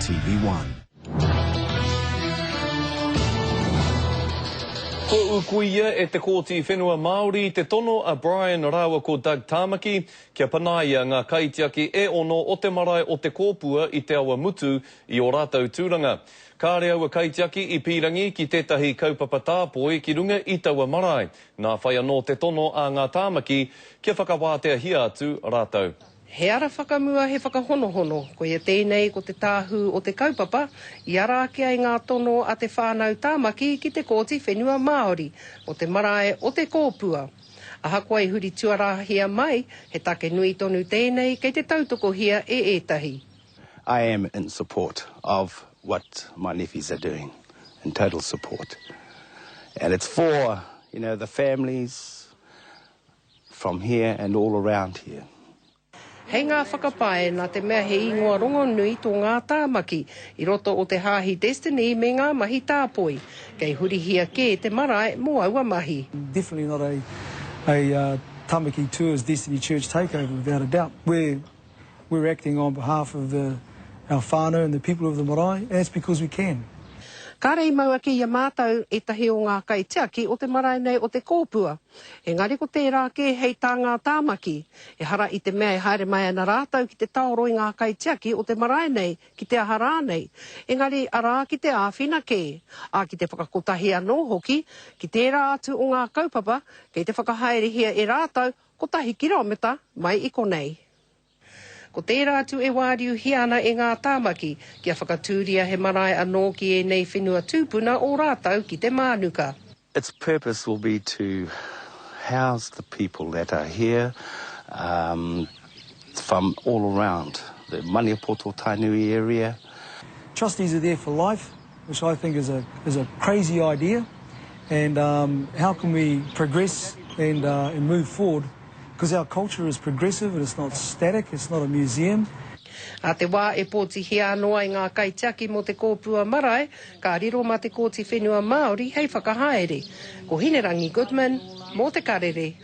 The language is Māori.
TV1. Ko ukuia e te kōti whenua Māori, te tono a Brian Rawa ko Doug Tāmaki, kia panaia ngā kaitiaki e ono o te marae o te kōpua i te awa mutu i o rātou tūranga. Kāre aua kaitiaki i pīrangi ki tētahi kaupapa tāpoi ki runga i taua marae. Nā whai anō te tono a ngā Tāmaki, kia whakawātea hia atu rātou. He ara whakamua he whakahonohono, ko ia tēnei ko te tāhu o te kaupapa, i ara ake ai ngā tono a te whānau Tāmaki ki te kōti whenua Māori, o te marae o te kōpua. Ahakoa i huri tuarahia mai, he take nui tonu tēnei kei te tautoko hia e ētahi. I am in support of what my nephews are doing, in total support. And it's for, the families from here and all around here. Hei ngā whakapae nā te mea he ingoa rongo nui tō ngā Tāmaki, i roto o te hāhi Destiny me ngā mahi tāpoi, kei hurihia ke te marae mō aua mahi. Definitely not a Tāmaki Tours Destiny Church takeover, without a doubt. We're acting on behalf of our whānau and the people of the marae, and it's because we can. Ka rei maua ki ia mātau e tahi o ngā kaitiaki o te marae nei o te kōpua. Engari ko tērā ke hei tā ngā Tāmaki, e hara i te mea e haere mai ana rātau ki te taoro i ngā kaitiaki o te marae nei ki te aha rānei. Engari arā ki te āwhina ke, a ki te whakakotahi anō hoki, ki tērā atu o ngā kaupapa, kei te whakahaerehia e rātau ko tahi kirometa mai i konei. Ko tērā atu e wāriu hiana e ngā Tāmaki, kia whakatūria he marae anō ki e nei whenua tūpuna o rātau ki te mānuka. Its purpose will be to house the people that are here from all around the Maniapoto Tainui area. Trustees are there for life, which I think is a crazy idea. And how can we progress and move forward? Because our culture is progressive and it's not static, it's not a museum. A te wā e pōti hia noa i ngā kaitiaki mo te kōpua marae, ka riro ma te kōti whenua Māori hei whakahaere. Ko Hinerangi Goodman, mō te karere.